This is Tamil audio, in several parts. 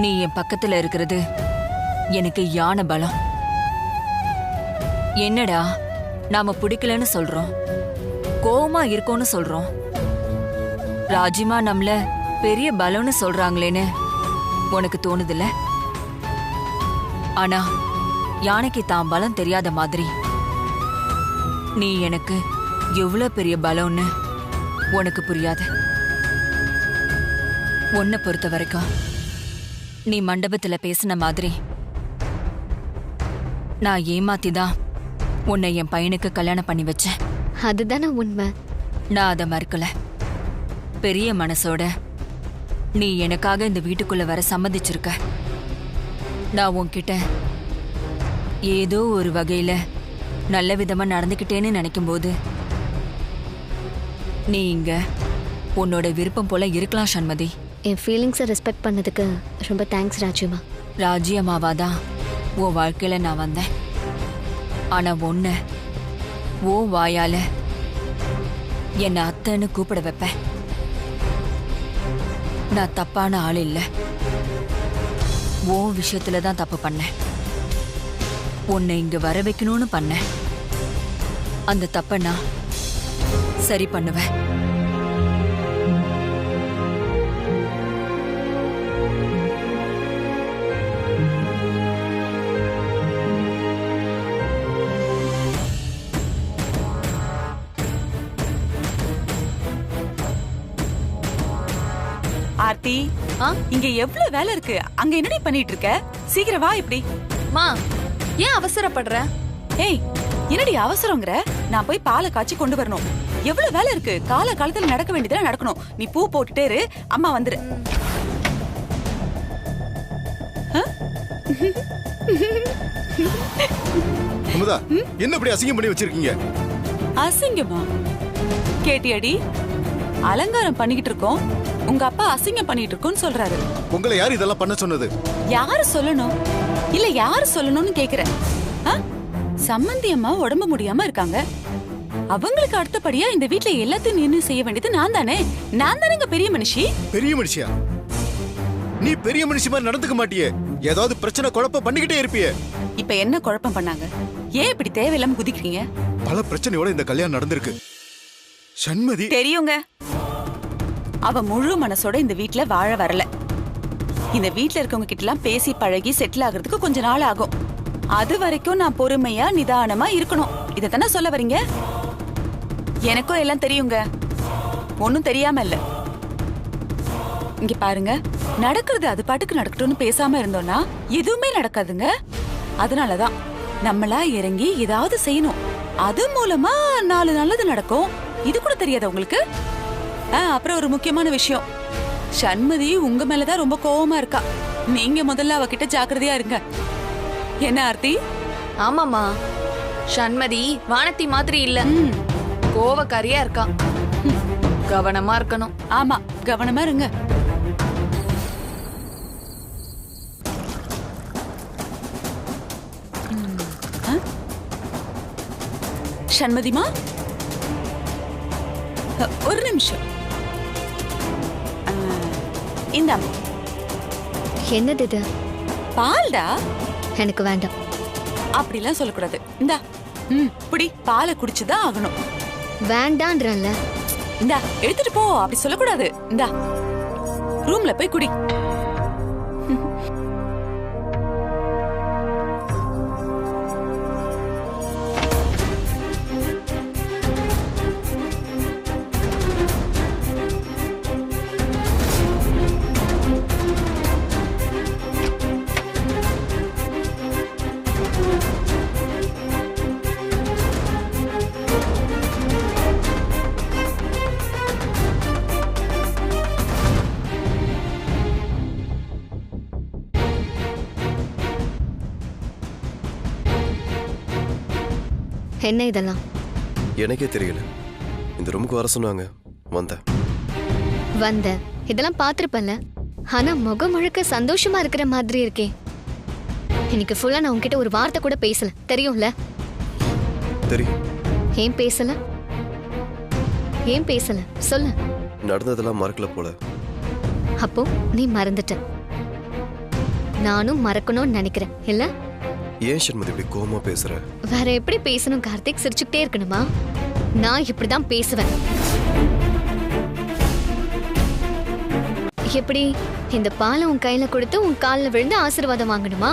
நீ என் பக்கத்துல இருக்கிறது எனக்கு யானை பலம். என்னடா நாம பிடிக்கலன்னு சொல்றோம், கோவமா இருக்கோன்னு சொல்றோம், ராஜிமா நம்மள பெரிய பலம்னு சொல்றாங்களேன்னு உனக்கு தோணுதில்ல? ஆனா யானைக்கு தான் பலம் தெரியாத மாதிரி நீ எனக்கு எவ்வளவு பெரிய பலம்னு உனக்கு புரியாது. உன்னை பொறுத்த வரைக்கும் நீ மண்டபத்துல பேசின மாதிரி நான் ஏமாத்திதான் உன்னை என் பையனுக்கு கல்யாணம் பண்ணி வச்சேன். அதுதானே உண்மை. நான் அதை மறுக்கல. பெரிய மனசோட நீ எனக்காக இந்த வீட்டுக்குள்ள வர சம்மதிச்சிருக்க. நான் உன்கிட்ட ஏதோ ஒரு வகையில நல்ல விதமா நடந்துக்கிட்டேன்னு நினைக்கும் போது நீ இங்க உன்னோட விருப்பம் போல இருக்கலாம் சண்மதி. என் ஃபீலிங்ஸை ரெஸ்பெக்ட் பண்ணதுக்கு ரொம்ப தேங்க்ஸ் ராஜிமா. ராஜியம்மாவாதான் உன் வாழ்க்கையில நான் வந்தேன். ஆனா ஒண்ணு, ஓ வாயால என்னை அத்தைன்னு கூப்பிட வைப்பேன். நான் தப்பான ஆள் இல்ல. ஓ விஷயத்துலதான் தப்பு பண்ணேன். உன்னை இங்க வர வைக்கணும்னு பண்ணேன். அந்த தப்ப நான் சரி பண்ணுவேன். ஆர்த்தி, இங்க எவ்வளவு வேலை இருக்கு. அங்க என்னடி பண்ணிட்டு இருக்க? சீக்கிரம் வா. இப்படி மா, ஏன் அவசரப்படுற? ஏய், என்னடி அவசரங்கிற? நான் போய் பாலை காய்ச்சி கொண்டு வரணும். எவ்வளவு வேலை இருக்கு. கால காலத்துல நடக்க வேண்டியதுல நடக்கணும். நீ பூ போட்டுட்டே இரு, அம்மா வந்துரு. அமுதா, என்ன இப்படி அசிங்கம் பண்ணி வச்சிருக்கீங்க? அசிங்கமா? கேட்டியடி? அலங்காரம் பண்ணிக்கிட்டு இருக்கோம், உங்க அப்பா அசிங்கம் பண்ணிட்டு இருக்கோன்னு சொல்றாரு. உங்களை யார் இதெல்லாம் பண்ண சொன்னது? யாரு சொல்லணும்? இல்ல யாரு சொல்லணும்னு கேக்குறேன். சம்மந்தி அம்மா உடம்பு முடியாம இருக்காங்க. அவங்களுக்கு அடுத்தபடியா இந்த வீட்ல எல்லாத்தையும் நின்னு செய்ய வேண்டியது நான் தானே. நான் தானேங்க பெரிய மனுஷி. பெரிய மனுஷியா? நீ பெரிய மனுஷி மாதிரி நடந்துக்க மாட்டியே. ஏதாவது பிரச்சனை குழப்பம் பண்ணிக்கிட்டே இருப்பியே. இப்ப என்ன குழப்பம் பண்ணாங்க? ஏன் இப்படி தேவையில்லாம குதிக்கிறீங்க? பல பிரச்சனையோட இந்த கல்யாணம் நடந்திருக்கு சண்மதி. தெரியுங்க, அவ முழு மனசோட இந்த வீட்ல வாழ வரல. இந்த வீட்ல இருக்கவங்க கிட்ட எல்லாம் பேசி பழகி செட்டில் ஆகுறதுக்கு கொஞ்ச நாள் ஆகும். அது வரைக்கும் நான் பொறுமையா நிதானமா இருக்கணும். இதத்தானே சொல்ல வரீங்க? எனக்கும் எல்லாம் தெரியுங்க, ஒன்னும் தெரியாம இல்ல. இங்க பாருங்க, நடக்கிறது அது பாட்டுக்கு நடக்கட்டும்னு பேசாம இருந்தோம்னா எதுவுமே நடக்காதுங்க. அதனாலதான் நம்மளா இறங்கி ஏதாவது செய்யணும். அது மூலமா 4 நல்லது நடக்கும். இது கூட தெரியாத உங்களுக்கு? அப்புறம் ஒரு முக்கியமான விஷயம், சண்மதி உங்க மேலதான் ரொம்ப கோவமா இருக்கா. நீங்க முதல்ல அவகிட்ட ஜாக்கிரதையா இருங்க. என்ன ஆர்த்தி? ஆமாமா, சண்மதி வானத்தி மாதிரி இல்ல, கோவக்காரியா இருக்கா. கவனமா இருக்கணும். ஆமா, கவனமா இருங்க. சண்மதிமா, ஒரு நிமிஷம். இந்தாமா. என்னது இது? பால்டா. எனக்கு வேண்டாம். அப்படிலாம் சொல்லக்கூடாது. இந்தா, இப்படி பாலை குடிச்சுதான் ஆகணும். வேண்டான்றல்ல. இந்தா எடுத்துட்டு போ. அப்படி சொல்லக்கூடாது. இந்தா ரூம்ல போய் குடி. என்ன இதெல்லாம்? எனக்கே தெரியல. இந்த ரூமுக்கு வர சொன்னாங்க, வந்தேன். இதெல்லாம் பார்த்திருப்பேன்ல. ஆனா முகம் முழுக்க சந்தோஷமா இருக்கிற மாதிரி இருக்கே. இன்னைக்கு ஃபுல்லா நான் உன்கிட்ட ஒரு வார்த்தை கூட பேசல, தெரியும்ல? தெரியும். ஏன் பேசல? ஏன் பேசல சொல்லு. நடந்ததெல்லாம் மறக்கல போல. அப்போ நீ மறந்துட்ட. நானும் மறக்கணும்னு நினைக்கிறேன் இல்ல? ஏன் சண்மதி இப்படி கோவமா பேசுற? வேற எப்படி பேசணும் கார்த்திக்? சிரிச்சுக்கிட்டே இருக்கணுமா? நான் இப்படிதான் பேசுவேன். எப்படி இந்த பாலை உன் கையில கொடுத்து உன் காலில் விழுந்து ஆசீர்வாதம் வாங்கணுமா?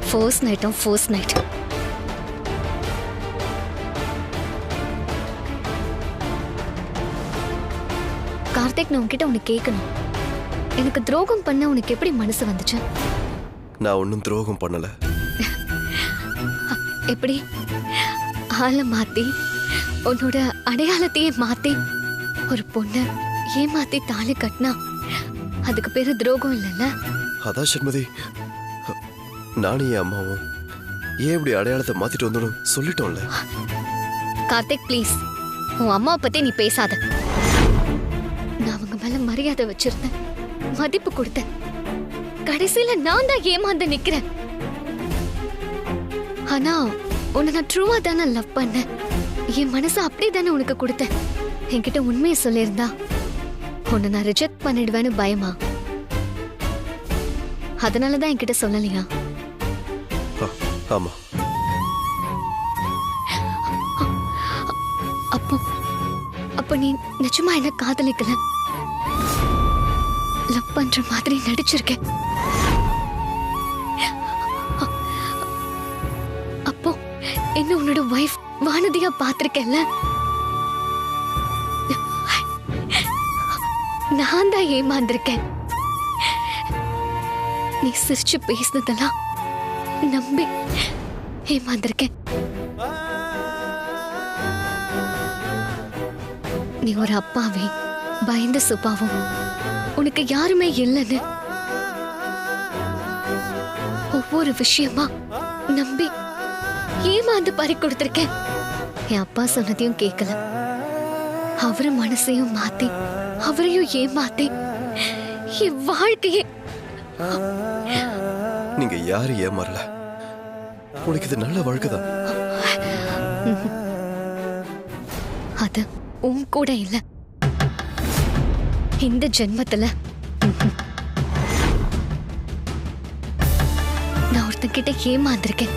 ஃபர்ஸ்ட் நைட்டும் ஃபர்ஸ்ட் நைட். கார்த்திக், நான் உன்கிட்ட உனக்கு கேட்கணும். எனக்கு துரோகம் பண்ண உனக்கு எப்படி மனசு வந்துச்சு? நான் ஒன்னும் துரோகம் பண்ணல. எப்படி ஆளை மாத்தி உன்னோட அடையாளத்தையே மாத்தி ஒரு பொண்ணு ஏமாத்தி தாலி கட்டினா அதுக்கு பேரு துரோகம் இல்லைல்ல? அதான் சண்மதி, நானும் என் அம்மாவும் ஏன் இப்படி அடையாளத்தை மாத்திட்டு வந்தோம் சொல்லிட்டோம்ல. கார்த்திக் ப்ளீஸ், உன் அம்மாவை பத்தி நீ பேசாத. நான் அவங்க மேல மரியாதை வச்சிருந்தேன், மதிப்பு கொடுத்தேன். கடைசியில நான் தான் ஏமாந்து நிக்கிறேன். ஆனா உன்னை நான் ட்ரூவா தானே லவ் பண்ணேன். என் மனசை அப்படியே தானே உனக்கு கொடுத்தேன். என்கிட்ட உண்மையை சொல்லியிருந்தா உன்னை நான் ரிஜெக்ட் பண்ணிடுவேன்னு பயமா? அதனாலதான் என்கிட்ட சொல்லலையா? ஆமா. அப்போ நீ நிஜமா என்ன காதலிக்கல, லவ் பண்ற மாதிரி நடிச்சிருக்க. அப்போ என்ன உன்னோட வைஃப் வானதியா பாத்திருக்கல? நான் தான் ஏமாந்திருக்கேன். நீ சிரிச்சு பேசினதெல்லாம் நம்பி ஏமாந்திருக்கேன். நீ ஒரு அப்பாவே பயந்த சுபாவும் உனக்கு யாருமே இல்லைன்னு ஒவ்வொரு விஷயமா நம்பி ஏமாந்து பறி கொடுத்திருக்கேன். என் அப்பா சொன்னதையும் கேட்கல, அவரு மனசையும் மாத்தி அவரையும் ஏமாத்தி என் வாழ்க்கையே. நீங்க யாரும் ஏமாறல, உனக்கு இது நல்ல வாழ்க்கைதான். அது உன் கூட இல்ல, இந்த ஜென்மத்துல நான் ஒருத்தங்கிட்ட ஏமாந்திருக்கேன்.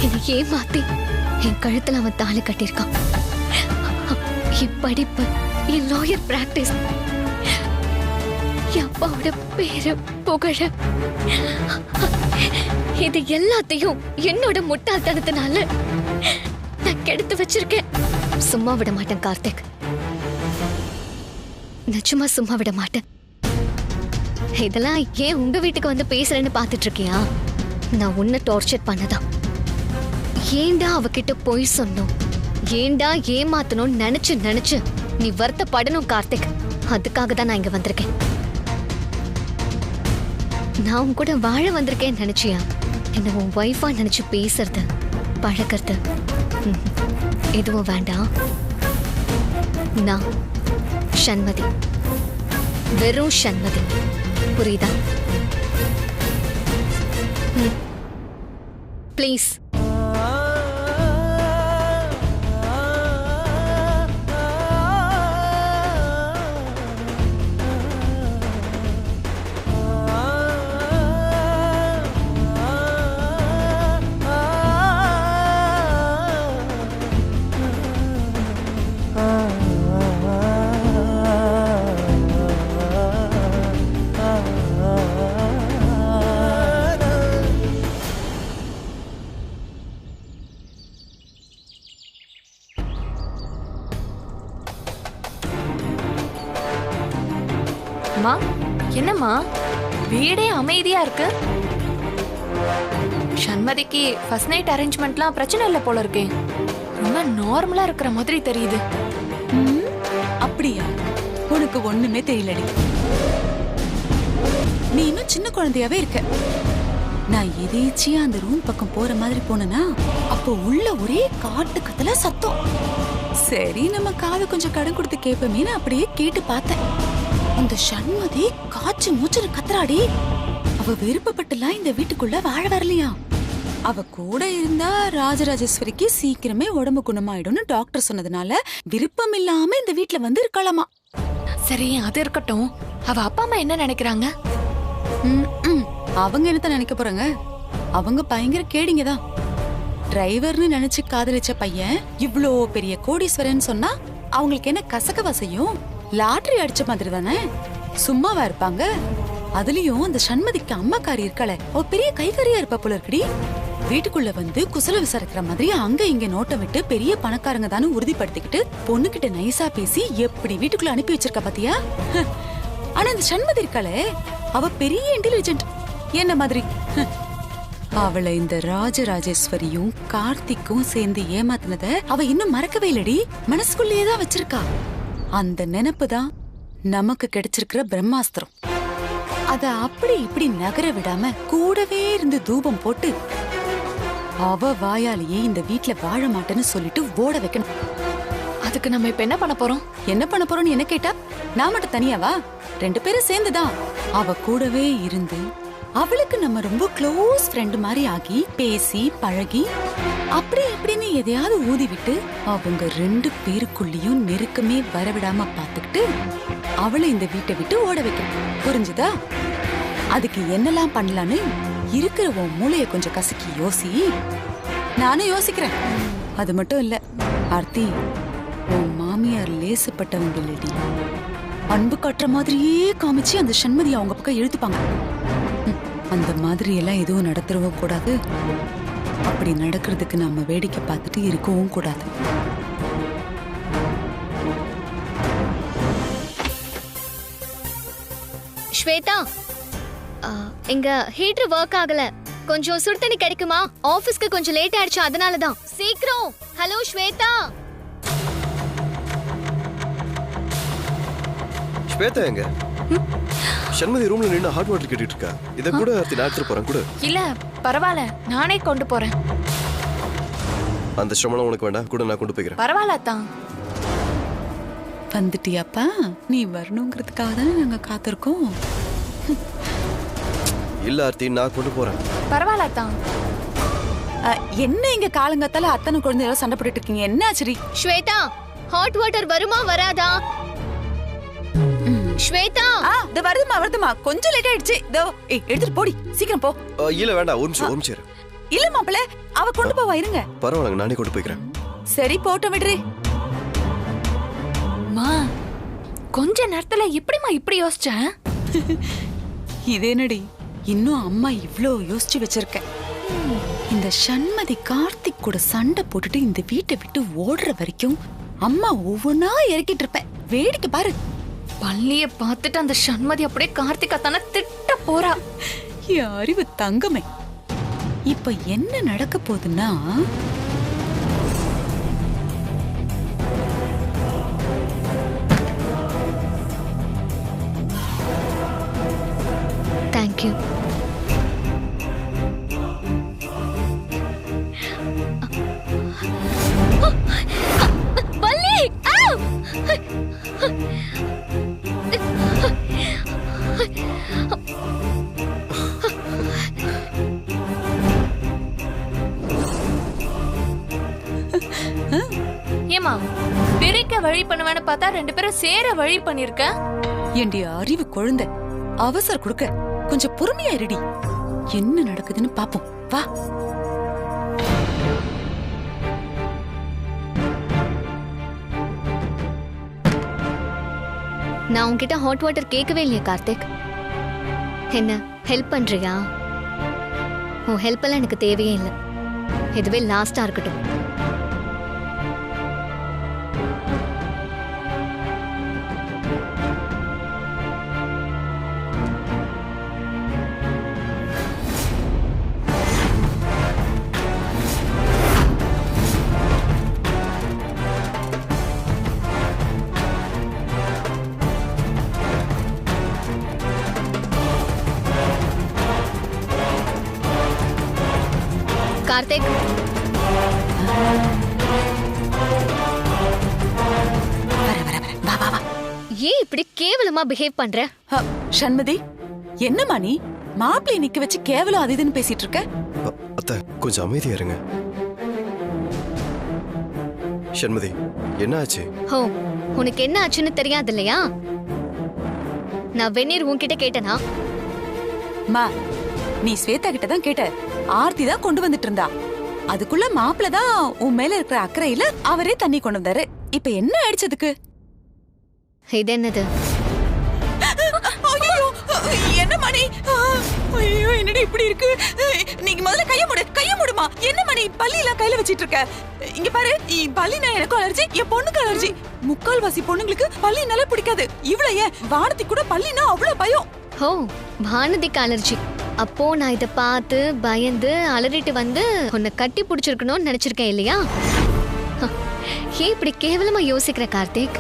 என்னை ஏமாத்தி என் கழுத்துல அவன் தாலி கட்டியிருக்கான். என் படிப்பு, என் லாயர் பிராக்டிஸ், என் அப்பாவோட பேரு புகழ, இது எல்லாத்தையும் என்னோட முட்டாள்தனத்தினால நான் கெடுத்து வச்சிருக்கேன். சும்மா விட மாட்டேன் கார்த்திக், நிஜமா சும்மா விட மாட்டேன். இதெல்லாம் ஏன் உங்க வீட்டுக்கு வந்து பேசுறேன்னு பாத்துட்டு இருக்கியா? நான் உன்னை டார்ச்சர் பண்ணதான். ஏண்டா அவகிட்ட போய் சொன்னோம், ஏண்டா ஏமாத்தணும்னு நினைச்சு நினைச்சு நீ வருத்தப்படணும் கார்த்திக். அதுக்காக தான் நான் இங்க வந்திருக்கேன். நான் உன் கூட வாழ வந்திருக்கேன்னு நினைச்சியா? என்ன உன் வைஃபா நினைச்சு பேசுறது பழகிறது எதுவும் வேண்டாம். நான் சண்மதி, வெறும் சண்மதி, புரியுதா? ப்ளீஸ். அம்மா, என்னம்மா வீடே அமைதியா இருக்கு? சண்மதிக்கு ஃபர்ஸ்ட் நைட் அரேஞ்ச்மெண்ட்லாம் பிரச்சனை இல்லை போல இருக்கே. ரொம்ப நார்மலா இருக்கிற மாதிரி தெரியுது. அப்படியா? உனக்கு ஒண்ணுமே தெரியலடி. நீ இன்னும் சின்ன குழந்தையாவே இருக்க. நான் எதேச்சியா அந்த ரூம் பக்கம் போற மாதிரி போனேனா அப்போ உள்ள ஒரே காட்டு கத்தல சத்தம். சரி, நம்ம காது கொஞ்சம் கடன் கொடுத்து கேட்போமேன்னு அப்படியே கேட்டு பார்த்தேன். அந்த சண்மதி காய்ச்சி மூச்சுன்னு கத்துறாடி. அவ விருப்பப்பட்டுலாம் இந்த வீட்டுக்குள்ள வாழ வரலையா? அவ கூட இருந்தா ராஜராஜேஸ்வரிக்கு சீக்கிரமே உடம்பு குணமாயிடும்னு டாக்டர் சொன்னதுனால விருப்பம் இல்லாம இந்த வீட்டுல வந்து இருக்கலாமா. சரி, அது இருக்கட்டும். அவ அப்பா அம்மா என்ன நினைக்கிறாங்க? அவங்க என்னத்த நினைக்க போறாங்க? அவங்க பயங்கர கேடிங்க தான். டிரைவர்னு நினைச்சு காதலிச்ச பையன் இவ்ளோ பெரிய கோடீஸ்வரன் சொன்னா அவங்களுக்கு என்ன கசக்கவா செய்யும்? லாட்டரி அடிச்ச மாதிரி தானே. சும்மாவா இருப்பாங்க? அதுலயும் அந்த சண்மதிக்கு அம்மாக்காரி இருக்காளே, அவ பெரிய கைகாரியா இருப்பா போல இருக்குடி. வீட்டுக்குள்ள வந்து குசல விசாரிக்கிற மாதிரி அங்க இங்க நோட்டம் விட்டு பெரிய பணக்காரங்க தானே உறுதிப்படுத்திக்கிட்டு பொண்ணுகிட்ட நைஸா பேசி எப்படி வீட்டுக்குள்ள அனுப்பி வச்சிருக்கா பாத்தியா? ஆனா இந்த சண்மதி இருக்காளே, அவ பெரிய இன்டெலிஜென்ட் என்ன மாதிரி. அவளை இந்த ராஜராஜேஸ்வரியும் கார்த்திக்கும் சேர்ந்து ஏமாத்தினத அவ இன்னும் மறக்கவே இல்லடி. மனசுக்குள்ளேயே தான் வச்சிருக்கா. அந்த நினைப்பு தான் நமக்கு கிடைச்சிருக்கிற பிரம்மாஸ்திரம். அத அப்படி இப்படி நகர விடாம கூடவே இருந்து தூபம் போட்டு அவ வாயாலேயே இந்த வீட்ல வாழ மாட்டேன்னு சொல்லிட்டு ஓட வைக்கணும். அதுக்கு நம்ம இப்ப என்ன பண்ண போறோம்? என்ன பண்ண போறோம்னு என்ன கேட்டா, நான் மட்டும் தனியாவா? 2 பேரும் சேர்ந்துதான். அவ கூடவே இருந்து அவளுக்கு நம்ம ரொம்ப க்ளோஸ் ஃப்ரெண்ட் மாதிரி ஆகி பேசி பழகி அப்படி இப்படின்னு எதையாவது ஊதி விட்டு அவங்க 2 பேருக்குள்ளேயும் நெருக்கமே வரவிடாம பாத்துக்கிட்டு அவளை இந்த வீட்டை விட்டு ஓட வைக்கணும். புரிஞ்சுதா? அதுக்கு என்னெல்லாம் பண்ணலான்னு இருக்கிற உன் மூளைய கொஞ்சம் கசக்கி யோசி. நானும் யோசிக்கிறேன். அது மட்டும் இல்ல ஆர்த்தி, உன் மாமியார் லேசுப்பட்டவங்க இல்லடி. அன்பு காட்டுற மாதிரியே காமிச்சு அந்த சண்மதி அவங்க பக்கம் இழுத்துப்பாங்க. அந்த மாதிரி எல்லாம் எதுவும் நடத்துறவும் கூடாது. அப்படி நடக்கிறதுக்கு நம்ம வேடிக்கை பார்த்துட்டு இருக்கவும் கூடாது. ஸ்வேதா, இங்க ஹீட்டர் ஒர்க் ஆகல. கொஞ்சம் சுடு தண்ணி கிடைக்குமா? ஆபீஸ்க்கு கொஞ்சம் லேட் ஆயிடுச்சு, அதனால தான். சீக்கிரம். ஹலோ ஸ்வேதா. ஸ்வேதா எங்க? சண்மதி ரூம்ல நின்னு ஹாட் வாட்டர் கேட்டிட்டு இருக்கா. இத கூட நான் எடுத்துட்டு போறேன் கூட. இல்ல பரவாயில்ல, நானே கொண்டு போறேன். அந்த சிரமம் உனக்கு வேண்டாம், கூட நான் கொண்டு போய்க்கிறேன். பரவாயில்ல தான். வந்துட்டியாப்பா? நீ வரணுங்கிறதுக்காக தானே நாங்க காத்திருக்கோம். இல்ல ஆர்த்தி, நான் கொண்டு போறேன். பரவாயில்ல தான். என்ன இங்க காலங்கத்தால அத்தனை குழந்தைகள சண்டை போட்டுட்டு இருக்கீங்க? என்ன ஆச்சரி? ஸ்வேதா, ஹாட் வாட்டர் வருமா வராதா? ஸ்வேதா, இது வருதுமா. கொஞ்சம் லேட் ஆயிடுச்சு. இதோ எடுத்துட்டு போடி, சீக்கிரம் போ. இல்ல வேண்டாம், ஒரு நிமிஷம். இல்ல மாப்பிள்ள, அவ கொண்டு போவா, இருங்க. பரவாயில்ல, நானே கொண்டு போய்க்கிறேன். சரி, போட்டு விடுறே. மா, கொஞ்ச நேரத்துல எப்படிமா இப்படி யோசிச்ச? இதேனடி, இன்னும் அம்மா இவ்ளோ யோசிச்சு வச்சிருக்க. இந்த சண்மதி கார்த்திக் கூட சண்டை போட்டுட்டு இந்த வீட்டை விட்டு ஓடுற வரைக்கும் அம்மா ஒவ்வொன்னா இறக்கிட்டு இருப்பேன். வேடிக்கை பாரு. பள்ளிய பார்த்துட்டு அந்த சண்மதி அப்படியே கார்த்திகா தானே திட்ட போறா. என் அறிவு தங்கமே. இப்ப என்ன நடக்க போகுதுன்னா, தேங்க்யூ. பல்லி! ஏமா, பிரிக்க வழி பண்ணுவேன்னு பார்த்தா 2 பேரும் சேர வழி பண்ணிருக்க. என்னுடைய அறிவு குழந்தை, அவசர கொடுக்க கொஞ்சம் பொறுமையா இருடி. என்ன நடக்குதுன்னு பாப்போம், வா. நான் உன்கிட்ட ஹாட் வாட்டர் கேட்கவே இல்லையா கார்த்திக்? என்ன ஹெல்ப் பண்றியா? உன் ஹெல்ப் எல்லாம் எனக்கு தேவையே இல்லை. இதுவே லாஸ்டா இருக்கட்டும். கார்த்திக், ஏன் இப்படி கேவலமா பிஹேவ் பண்ற? சண்மதி, என்னம்மா நீ மாப்பிள்ளை நிக்க வச்சு கேவலம் அது இதுன்னு பேசிட்டு இருக்க? அத்தை, கொஞ்சம் அமைதியா இருங்க. சண்மதி, என்ன ஆச்சு? ஹோ, உனக்கு என்ன ஆச்சுன்னு தெரியாது இல்லையா? நான் வெந்நீர் உன்கிட்ட கேட்டனா? மா, நீ ஸ்வேதா கிட்ட தான் கேட்ட. ஆர்த்தி தான் கொண்டு வந்துட்டு இருந்தா. அதுக்குள்ள மாப்பிள்ள தான் உன் மேல இருக்கிற அக்கறையில அவரே தண்ணி கொண்டு வந்தாரு. இப்ப என்ன ஆயிடுச்சதுக்கு? இது என்னது? ஐயோ, என்ன மணி? ஐயோ, என்னடி இப்படி இருக்கு? நீங்க முதல்ல கைய மூடுமா. என்ன மணி பல்லில கையில வச்சிட்டு இருக்க? இங்க பாரு, பல்லினா எனக்கும் அலர்ஜி, என் பொண்ணுக்கு அலர்ஜி. முக்கால்வாசி பொண்ணுங்களுக்கு பல்லினால பிடிக்காது. இவ்வளவு ஏன் வானதி கூட பல்லினா அவ்வளவு பயம். ஓ, வானதிக்கு அலர்ஜி. அப்போ நான் இதை பார்த்து பயந்து அலறிட்டு வந்து உன்னை கட்டி பிடிச்சிருக்கணும்னு நினைச்சிருக்கேன் இல்லையா? ஏன் இப்படி கேவலமா யோசிக்கிற கார்த்திக்?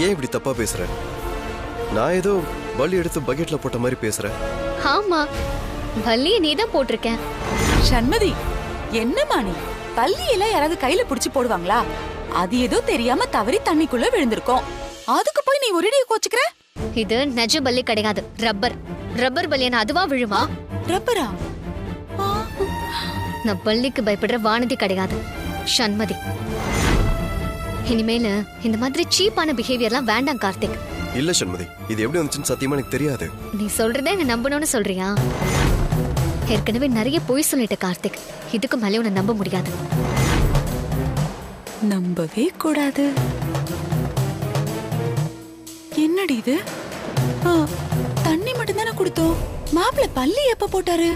ஏன் இப்படி தப்பா பேசுற? நான் ஏதோ பல்லி எடுத்து பக்கெட்ல போட்ட மாதிரி பேசுறேன். ஆமா, பல்லியை நீ தான் போட்டிருக்க. சண்மதி, என்னம்மா நீ? பல்லி எல்லாம் யாராவது கையில புடிச்சு போடுவாங்களா? அது ஏதோ தெரியாம தவறி தண்ணிக்குள்ள விழுந்திருக்கோம். அதுக்கு போய் நீ ஒரேடியா கோச்சுக்கிற? இது நெஜ பல்லி கிடையாது, ரப்பர். ரப்பர் பல்லியான அதுவா விழுமா? ரப்பரா? நான் பல்லிக்கு பயப்படுற வானதி கிடையாது, சண்மதி. இனிமேல இந்த மாதிரி சீப்பான பிஹேவியர்லாம் வேண்டாம் கார்த்திக். இல்ல சண்மதி, இது எப்படி வந்துச்சுன்னு சத்தியமா எனக்கு தெரியாது. நீ சொல்றதே என்ன நம்பணும்னு சொல்றியா? ஏற்கனவே நிறைய பொய் சொல்லிட்ட கார்த்திக். இதுக்கு மேலே உன்னை நம்ப முடியாது. நம்பவே கூடாது. என்னடி இது? தண்ணி மட்டும் தானே கொடுத்தோம். மாப்பிள்ள பல்லி எப்ப போட்டாரு?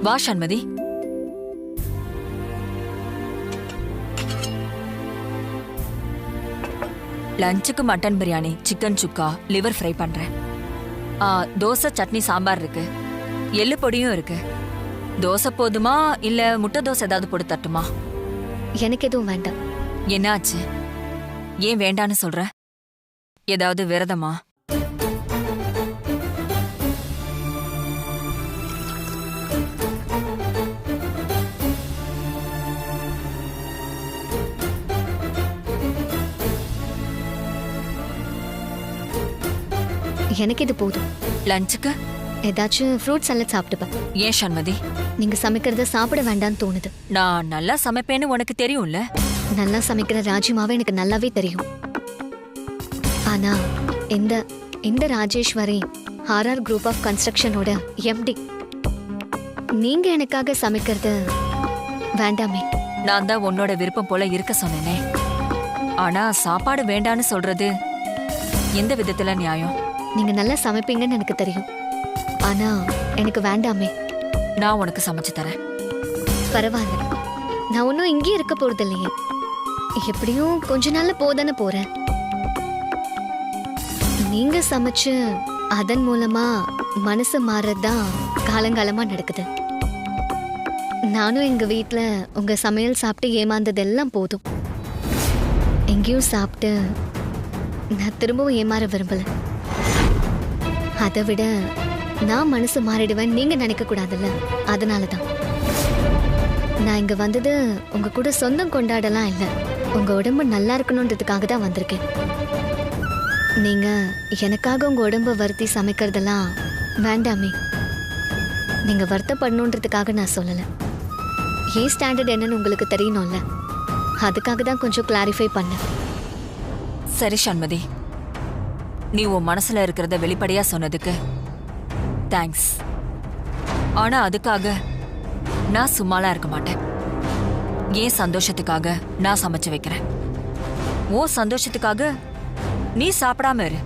வா சண்மதி. லஞ்சுக்கு மட்டன் பிரியாணி, சிக்கன் சுக்கா, லிவர் ஃப்ரை பண்றேன். தோசை, சட்னி, சாம்பார் இருக்கு. எள்ளு பொடியும் இருக்கு. தோசை போதுமா இல்ல முட்டை தோசை ஏதாவது போட்டு தட்டுமா? எனக்கு எதுவும் வேண்டாம். என்னாச்சு? ஏன் வேண்டான்னு சொல்ற? ஏதாவது விரதமா? எனக்கு இது போதும். லஞ்சுக்கு ஏதாச்சும் ஃப்ரூட் சலாட் சாப்பிட்டுப்பேன். ஏன் சண்மதி? நீங்க சமைக்கிறத சாப்பிட வேண்டாம்னு தோணுது. நான் நல்லா சமைப்பேன்னு உனக்கு தெரியும்ல. நல்லா சமைக்கிற ராஜிமாவே எனக்கு நல்லாவே தெரியும். ஆனா இந்த இந்த ராஜேஸ்வரி ஆர்ஆர் குரூப் ஆஃப் கன்ஸ்ட்ரக்ஷனோட எம்டி, நீங்க எனக்காக சமைக்கிறது வேண்டாமே. நான் தான் உன்னோட விருப்பம் போல இருக்க சொன்னேனே. ஆனா சாப்பாடு வேண்டான்னு சொல்றது எந்த விதத்துல நியாயம்? நீங்க நல்லா சமைப்பீங்கன்னு எனக்கு தெரியும். ஆனா எனக்கு வேண்டாமே. நான் உனக்கு சமைச்சு தரேன். பரவாயில்ல, நான் ஒன்னும் இங்கே இருக்க போறது இல்லையே. எப்படியும் கொஞ்ச நாள்ல போதானே போறேன். நீங்க சமைச்சு அதன் மூலமா மனசு மாறதுதான் காலங்காலமா நடக்குது. நானும் எங்க வீட்டுல உங்க சமையல் சாப்பிட்டு ஏமாந்ததெல்லாம் போதும். எங்கேயும் சாப்பிட்டு நான் திரும்பவும் ஏமாற விரும்பல. அதை விட நான் மனசு மாறிடுவேன் நீங்க நினைக்க கூடாதுல்ல, அதனாலதான் நான் இங்க வந்தது உங்க கூட சொந்தம் கொண்டாடலாம் இல்ல, உங்க உடம்பு நல்லா இருக்கணும்ன்றதுக்காக தான் வந்திருக்கேன். நீங்க எனக்காக உங்க உடம்ப வருத்தி சமைக்கிறதெல்லாம் வேண்டாமே. நீங்க வருத்தப்படணுன்றதுக்காக நான் சொல்லல. ஏன் ஸ்டாண்டர்ட் என்னன்னு உங்களுக்கு தெரியணும்ல, அதுக்காக தான் கொஞ்சம் கிளாரிஃபை பண்ணேன். சரி சண்மதி, நீ உன் மனசுல இருக்கிறத வெளிப்படையா சொன்னதுக்கு தேங்க்ஸ். ஆனா அதுக்காக நான் சும்மாலாம் இருக்க மாட்டேன். ஏன் சந்தோஷத்துக்காக நான் சமைச்சு வைக்கிறேன். உன் சந்தோஷத்துக்காக நீ சாப்பிடாம இரு.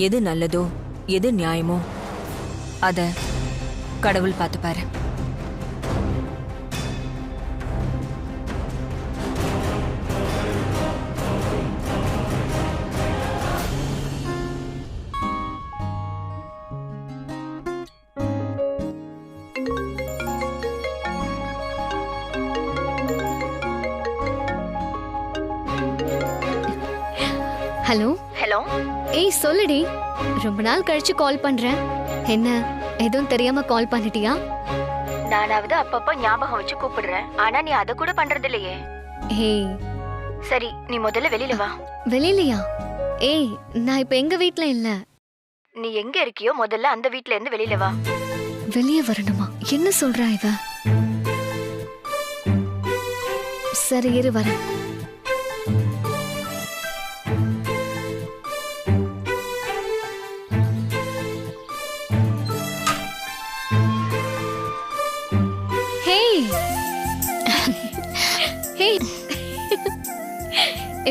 எது நல்லதோ எது நியாயமோ அத கடவுள் பார்த்துப்பாரு. Hello hello. ஏய் சொல்லுடி, ரொம்ப நாள் கழிச்சு கால் பண்றேன். என்ன எதுவும் தெரியாம கால் பண்ணிட்டியா? நானாவது அப்பப்ப ஞாபகம் வச்சு கூப்பிடுறேன், ஆனா நீ அத கூட பண்றது இல்லையே. ஏய் சரி, நீ முதல்ல வெளியில வா. வெளியிலயா? ஏய் நான் இப்ப எங்க வீட்ல இல்ல, நீ எங்க இருக்கியோ முதல்ல அந்த வீட்ல இருந்து வெளியில வா. வெளியே வரணுமா? என்ன சொல்றா இவ? சரி இரு வரேன்.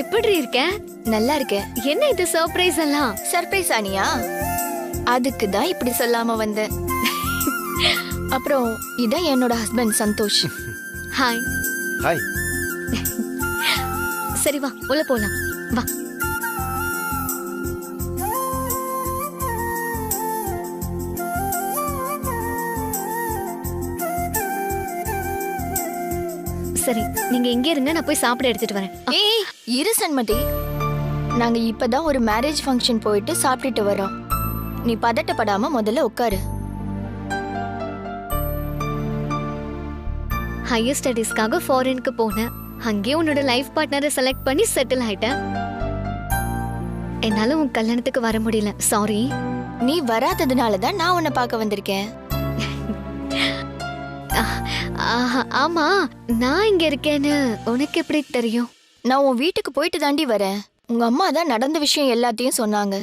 எப்படி இருக்க? நல்லா இருக்கேன். என்ன இது சர்ப்ரைஸ் எல்லாம்? சர்ப்ரைஸ் ஆனியா? அதுக்கு தான் இப்படி சொல்லாம வந்தேன். அப்புறம் இதான் என்னோட ஹஸ்பண்ட் சந்தோஷ். ஹாய். ஹாய். சரி வா உள்ள போலாம் வா. சரி நீங்க எங்க இருங்க, நான் போய் சாப்பிட எடுத்துட்டு வரேன். ஏய் இரு சண்மதி, நாங்க இப்பதான் ஒரு மேரேஜ் ஃபங்க்ஷன் போயிட்டு சாப்பிட்டுட்டு வரோம். நீ பதட்டப்படாம முதல்ல உட்காரு. ஹையர் ஸ்டடீஸ்க்காக ஃபாரினுக்கு போனேன். அங்கேயே உன்னோட லைஃப் பார்ட்னரை செலக்ட் பண்ணி செட்டில் ஆயிட்டேன். என்னால உன் கல்யாணத்துக்கு வர முடியல, சாரி. நீ வராததுனால தான் நான் உன்னை பார்க்க வந்திருக்கேன். ஆமா, நான் இங்க இருக்கேன்னு உனக்கு எப்படி தெரியும்? நான் உன் வீட்டுக்கு போயிட்டு தாண்டி வரேன். உங்க அம்மா தான் நடந்த விஷயம் எல்லாத்தையும் சொன்னாங்க.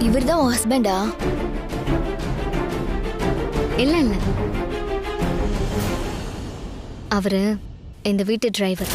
இவர்தான் உன் ஹஸ்பண்டா? இல்ல இல்ல, அவரு இந்த வீட்டு டிரைவர்.